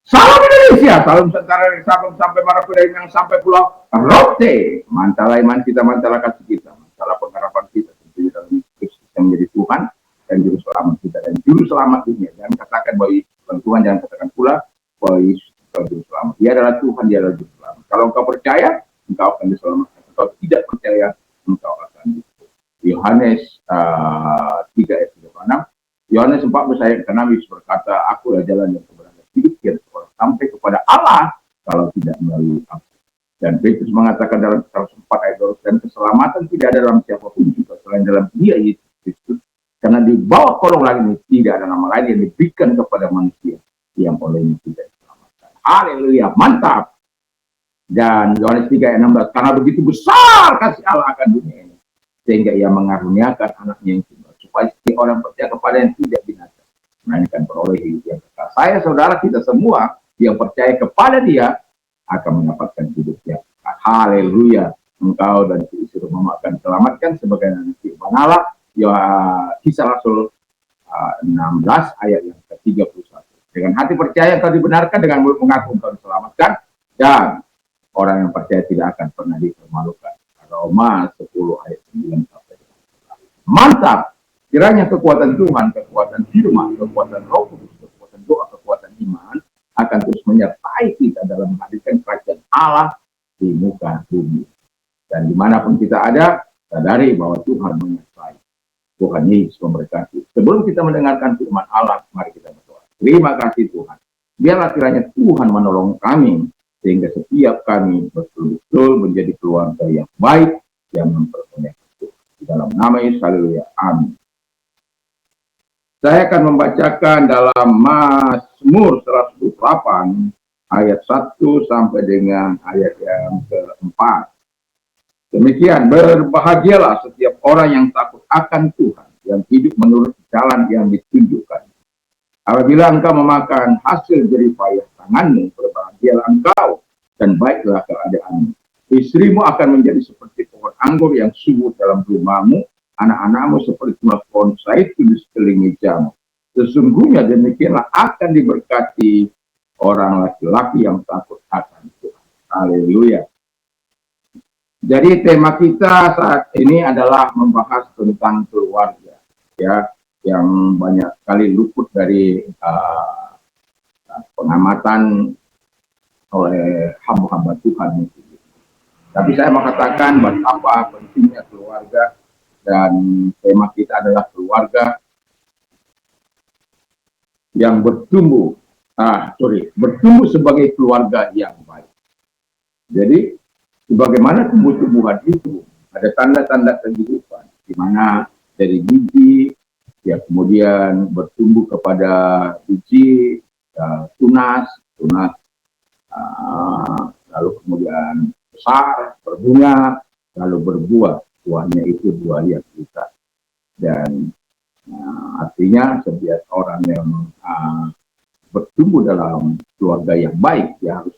Salam Indonesia, salam Nusantara dari Sabang sampai Merauke, dari Minang sampai Pulau Rote. Mantalah iman kita, mantalah kasih kita, mantalah pengharapan kita tentunya dalam Kristus yang menjadi Tuhan dan juru selamat kita dan juru selamat dunia. Jangan katakan bahwa Tuhan, jangan katakan pula bahwa Yesus adalah juru selamat. Dia adalah Tuhan, dia adalah juru selamat. Kalau engkau percaya, engkau akan diselamatkan. Kalau tidak percaya, engkau akan diselamatkan. Yohanes 3 ayat 36. Yohanes 14 ayat 6 Yesus berkata, aku adalah jalan yang kebenaran hidup yang sampai kepada Allah kalau tidak melalui aku. Dan Petrus mengatakan dalam 104 ayat 12, dan keselamatan tidak ada dalam siapapun juga selain dalam Dia Yesus Kristus, karena di bawah kolong langit ini tidak ada nama lain yang diberikan kepada manusia yang olehnya tidak diselamatkan. Haleluya, mantap. Dan Yohanes 3 ayat 16, karena begitu besar kasih Allah akan dunia ini, sehingga Ia mengaruniakan anaknya yang tunggal, supaya setiap orang percaya kepada yang tidak binasa, melainkan beroleh hidup yang kekal. Saya, saudara, kita semua yang percaya kepada Dia akan mendapatkan hidup yang kekal. Haleluya. Engkau dan istri rumah akan diselamatkan sebagaimana firman Allah. Kisah Rasul 16 ayat yang ke-31. Dengan hati percaya engkau dibenarkan, dengan mulut mengaku engkau diselamatkan, dan orang yang percaya tidak akan pernah dipermalukan. Roma 10 ayat 9 sampai 10. Mantap. Kiranya kekuatan Tuhan, kekuatan firman, kekuatan Roh Kudus, kekuatan doa, kekuatan iman akan terus menyertai kita dalam menghadirkan kerajaan Allah di muka bumi. Dan dimanapun kita ada, sadari bahwa Tuhan menyertai. Tuhan Yesus memberkati. Sebelum kita mendengarkan firman Allah, mari kita berdoa. Terima kasih Tuhan. Biarlah kiranya Tuhan menolong kami, sehingga setiap kami betul-betul menjadi keluarga yang baik, yang mempermuliakan Tuhan. Di dalam nama Yesus, haleluya. Amin. Saya akan membacakan dalam Mazmur 108 ayat 1 sampai dengan ayat yang keempat. Demikian, berbahagialah setiap orang yang takut akan Tuhan, yang hidup menurut jalan yang ditunjukkan. Apabila engkau memakan hasil jeripayah tanganmu, berbahagialah engkau dan baiklah keadaanmu. Istrimu akan menjadi seperti pohon anggur yang subur dalam rumahmu, anak-anakmu seperti pohon zaitun di sekeliling mejamu. Sesungguhnya demikianlah akan diberkati orang laki-laki yang takut akan Tuhan. Haleluya. Jadi tema kita saat ini adalah membahas tentang keluarga, ya, yang banyak sekali luput dari pengamatan oleh hamba-hamba Tuhan. Tapi saya mengatakan betapa pentingnya keluarga, dan tema kita adalah keluarga yang bertumbuh sebagai keluarga yang baik. Jadi, sebagaimana tumbuh-tumbuhan itu, ada tanda-tanda kehidupan, di mana dari biji, ya kemudian bertumbuh kepada biji, tunas, lalu kemudian besar, berbunga, lalu berbuah. Buahnya itu buah yang kita. Dan artinya setiap orang yang bertumbuh dalam keluarga yang baik, ya harus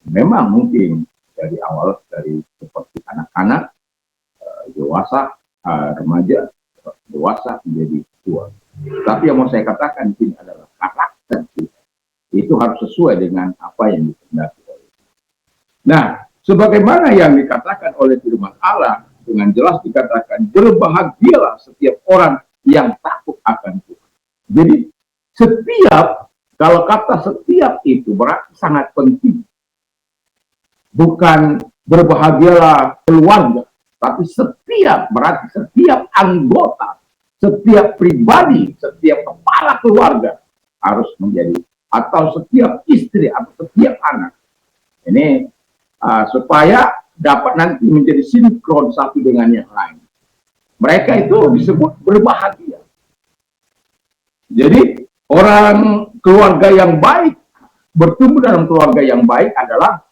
memang mungkin dari awal, dari seperti anak-anak, dewasa, remaja, dewasa menjadi tua. Tapi yang mau saya katakan ini adalah karakter kita. Itu harus sesuai dengan apa yang dikehendaki oleh Tuhan. Nah, sebagaimana yang dikatakan oleh firman Allah, dengan jelas dikatakan, berbahagialah setiap orang yang takut akan Tuhan. Jadi, kalau kata setiap itu berarti sangat penting. Bukan berbahagialah keluarga, tapi setiap, berarti setiap anggota, setiap pribadi, setiap kepala keluarga harus menjadi, atau setiap istri, atau setiap anak. Ini supaya dapat nanti menjadi sinkron satu dengan yang lain. Mereka itu disebut berbahagia. Jadi orang keluarga yang baik, bertumbuh dalam keluarga yang baik adalah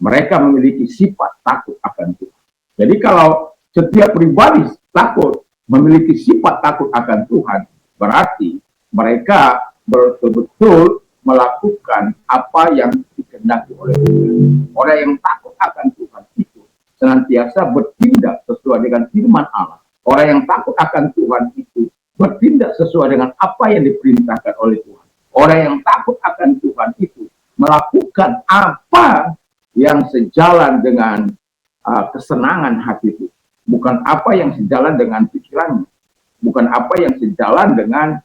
mereka memiliki sifat takut akan Tuhan. Jadi kalau setiap pribadi takut, memiliki sifat takut akan Tuhan, berarti mereka betul-betul melakukan apa yang dikehendaki oleh Tuhan. Orang yang takut akan Tuhan itu senantiasa bertindak sesuai dengan firman Allah. Orang yang takut akan Tuhan itu bertindak sesuai dengan apa yang diperintahkan oleh Tuhan. Orang yang takut akan menentukan apa yang sejalan dengan kesenangan hati itu, bukan apa yang sejalan dengan pikirannya, bukan apa yang sejalan dengan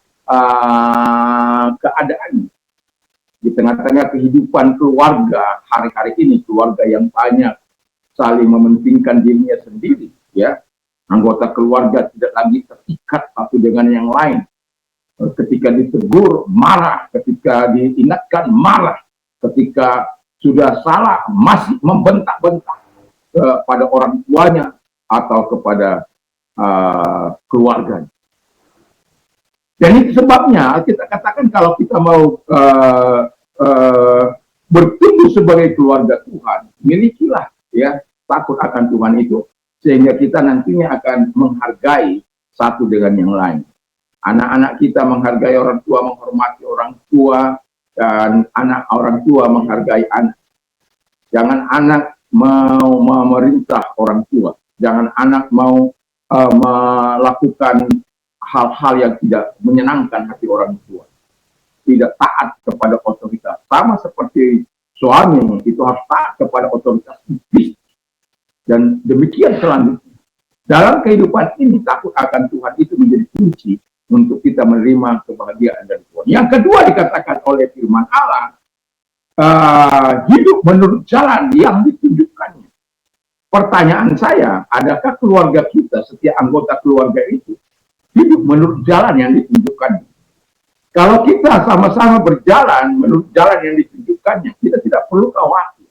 keadaannya. Di tengah-tengah kehidupan keluarga hari-hari ini, keluarga yang banyak saling mementingkan dirinya sendiri, ya, anggota keluarga tidak lagi terikat satu dengan yang lain. Ketika ditegur marah, ketika diingatkan marah, ketika sudah salah masih membentak-bentak kepada orang tuanya atau kepada keluarganya. Dan itu sebabnya kita katakan kalau kita mau bertumbuh sebagai keluarga Tuhan, milikilah ya takut akan Tuhan itu, sehingga kita nantinya akan menghargai satu dengan yang lain. Anak-anak kita menghargai orang tua, menghormati orang tua, dan anak orang tua menghargai anak. Jangan anak mau memerintah orang tua, jangan anak mau melakukan hal-hal yang tidak menyenangkan hati orang tua, tidak taat kepada otoritas. Sama seperti suami itu harus taat kepada otoritas istri. Dan demikian selanjutnya. Dalam kehidupan ini, takut akan Tuhan itu menjadi kunci untuk kita menerima kebahagiaan dari Tuhan. Yang kedua dikatakan oleh firman Allah, hidup menurut jalan yang ditunjukkannya. Pertanyaan saya, adakah keluarga kita, setiap anggota keluarga itu hidup menurut jalan yang ditunjukkannya? Kalau kita sama-sama berjalan menurut jalan yang ditunjukkannya, kita tidak perlu khawatir.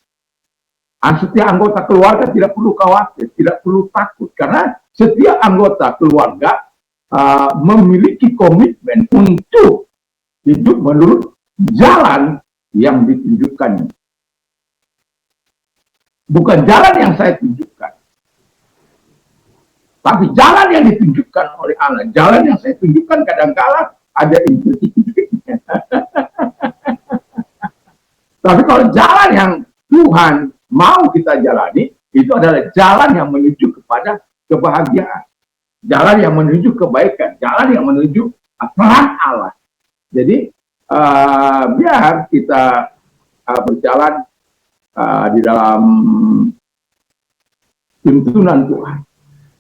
Setiap anggota keluarga tidak perlu khawatir, tidak perlu takut, karena setiap anggota keluarga memiliki komitmen untuk hidup menurut jalan yang ditunjukkannya. Bukan jalan yang saya tunjukkan, tapi jalan yang ditunjukkan oleh Allah. Jalan yang saya tunjukkan kadang-kala ada implikasinya. Tapi kalau jalan yang Tuhan mau kita jalani, itu adalah jalan yang menuju kepada kebahagiaan. Jalan yang menuju kebaikan. Jalan yang menuju peran Allah. Jadi, biar kita berjalan di dalam tuntunan Tuhan.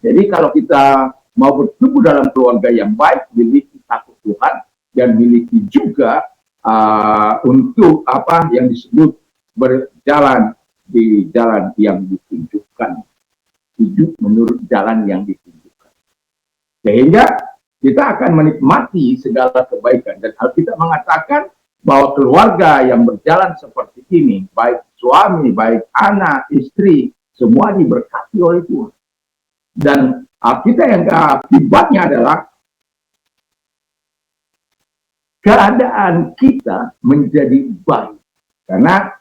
Jadi kalau kita mau bertumbuh dalam keluarga yang baik, miliki takut Tuhan, dan miliki juga untuk apa yang disebut berjalan di jalan yang ditunjukkan, hidup menurut jalan yang ditunjukkan, sehingga kita akan menikmati segala kebaikan. Dan Alkitab mengatakan bahwa keluarga yang berjalan seperti ini, baik suami, baik anak, istri, semua diberkati oleh Tuhan. Dan kita yang akibatnya adalah keadaan kita menjadi baik. Karena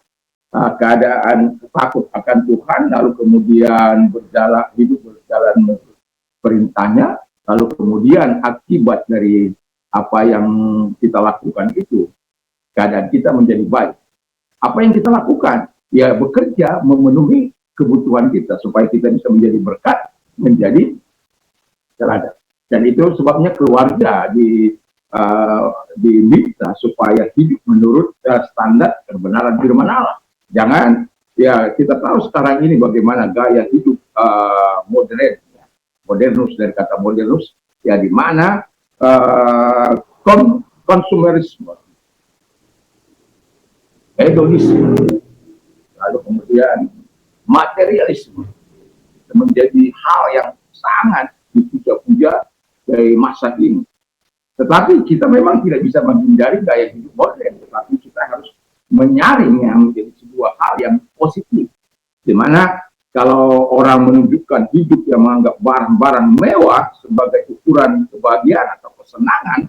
keadaan takut akan Tuhan, lalu kemudian hidup berjalan menurut perintahnya, lalu kemudian akibat dari apa yang kita lakukan itu, keadaan kita menjadi baik. Apa yang kita lakukan? Ya bekerja memenuhi kebutuhan kita, supaya kita bisa menjadi berkat, menjadi teladan. Dan itu sebabnya keluarga diminta supaya hidup menurut standar kebenaran firman Allah. Jangan, ya kita tahu sekarang ini bagaimana gaya hidup modern, modernus, dari kata modernus, ya di mana konsumerisme, hedonisme, lalu kemudian materialisme menjadi hal yang sangat dipuja-puja dari masa ini. Tetapi kita memang tidak bisa menghindari gaya hidup modern, tetapi kita harus menyaring yang menjadi sebuah hal yang positif. Di mana kalau orang menunjukkan hidup yang menganggap barang-barang mewah sebagai ukuran kebahagiaan atau kesenangan,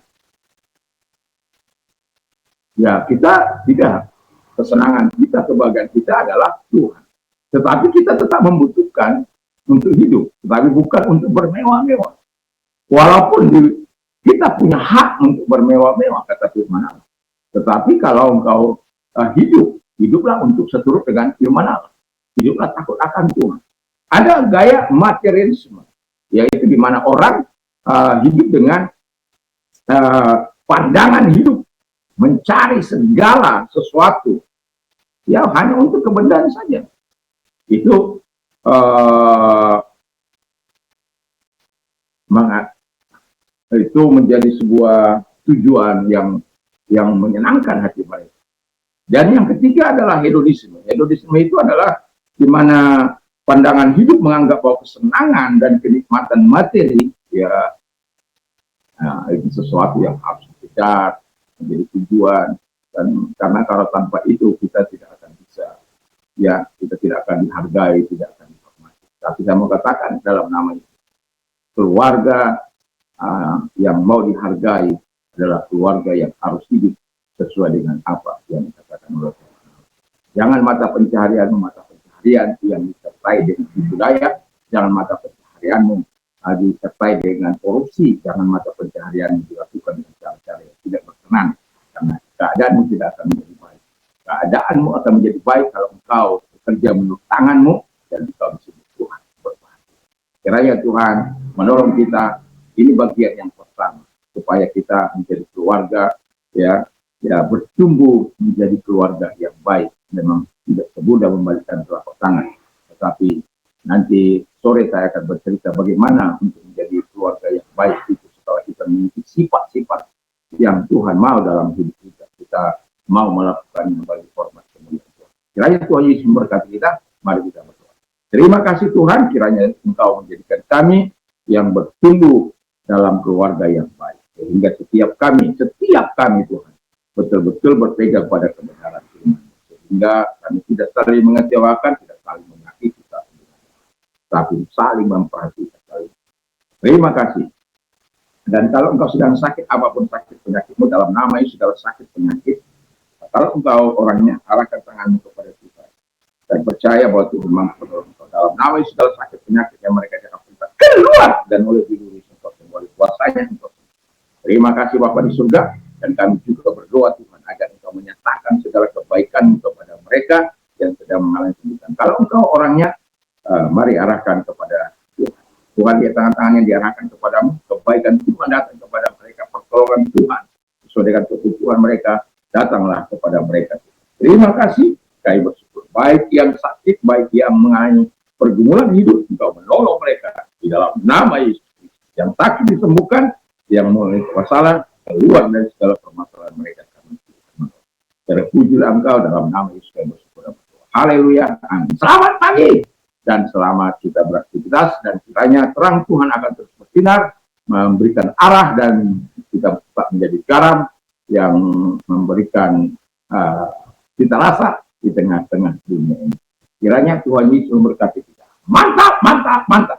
ya kita tidak. Kesenangan kita, kebahagiaan kita adalah Tuhan. Tetapi kita tetap membutuhkan untuk hidup, tetapi bukan untuk bermewah-mewah. Walaupun kita punya hak untuk bermewah-mewah, kata firman Allah. Tetapi kalau engkau hiduplah untuk seturut dengan firman Allah. Hiduplah takut akan Tuhan. Ada gaya materialisme, yaitu di mana orang hidup dengan pandangan hidup, mencari segala sesuatu ya hanya untuk kebenaran saja. Itu itu menjadi sebuah tujuan yang menyenangkan hati mereka. Dan yang ketiga adalah hedonisme. Hedonisme itu adalah di mana pandangan hidup menganggap bahwa kesenangan dan kenikmatan materi ya, itu sesuatu yang harus dikejar, menjadi tujuan. Dan karena kalau tanpa itu kita tidak akan bisa, ya kita tidak akan dihargai, tidak akan dihormati. Tapi saya mau katakan dalam nama keluarga yang mau dihargai adalah keluarga yang harus hidup sesuai dengan apa yang dikatakan oleh Tuhan. Jangan mata pencaharianmu yang disertai dengan budaya, jangan mata pencaharianmu disertai dengan korupsi, jangan mata pencaharianmu dilakukan dengan cara-cara yang tidak berkenan, karena keadaanmu tidak akan menjadi baik. Keadaanmu akan menjadi baik kalau engkau bekerja menurut tanganmu dan engkau disebut Tuhan berbahagia. Kiranya Tuhan menolong kita. Ini bagian yang pertama supaya kita menjadi keluarga ya bertumbuh menjadi keluarga yang baik. Memang tidak semudah membalikan telapak tangan, tetapi nanti sore saya akan bercerita bagaimana untuk menjadi keluarga yang baik itu setelah kita memiliki sifat-sifat yang Tuhan mau dalam hidup kita. Kita mau melakukan bagi hormat kemuliaan Tuhan. Kiranya Tuhan Yesus memberkati kita. Mari kita berdoa. Terima kasih Tuhan, kiranya Engkau menjadikan kami yang bertumbuh dalam keluarga yang baik, sehingga setiap kami Tuhan betul-betul berpegang pada kebenaran firman, sehingga kami tidak saling mengecewakan, tidak saling menyakiti, tapi saling memperhatikan. Terima kasih. Dan kalau engkau sedang sakit, apapun sakit penyakitmu, dalam nama Yesus segala sakit penyakit, kalau engkau orangnya arahkan tanganmu kepada Tuhan dan percaya bahwa Tuhan mampu menolong engkau. Dalam nama Yesus segala sakit penyakit yang mereka jangan keluar dan oleh diri oleh kuasanya. Terima kasih Bapa di surga, dan kami juga berdoa Tuhan agar Engkau menyatakan segala kebaikan kepada mereka yang sedang mengalami kesulitan. Kalau Engkau orangnya, mari arahkan kepada Tuhan. Tuhan dia tangan-tangannya diarahkan kepadamu, kebaikan Tuhan datang kepada mereka, pertolongan Tuhan sesuai dengan kebutuhan mereka datanglah kepada mereka. Terima kasih, kami bersyukur. Baik yang sakit, baik yang mengalami pergumulan hidup, Engkau menolong mereka di dalam nama Yesus. Yang sakit disembuhkan, yang mulai masalah keluar dari segala permasalahan mereka. Terpujilah Engkau dalam nama Yesus kami bersyukur. Haleluya. Selamat pagi dan selamat kita beraktivitas, dan kiranya terang Tuhan akan terus bersinar, memberikan arah, dan kita tetap menjadi garam yang memberikan cita rasa di tengah-tengah dunia ini. Kiranya Tuhan Yesus memberkati kita. Mantap, mantap, mantap.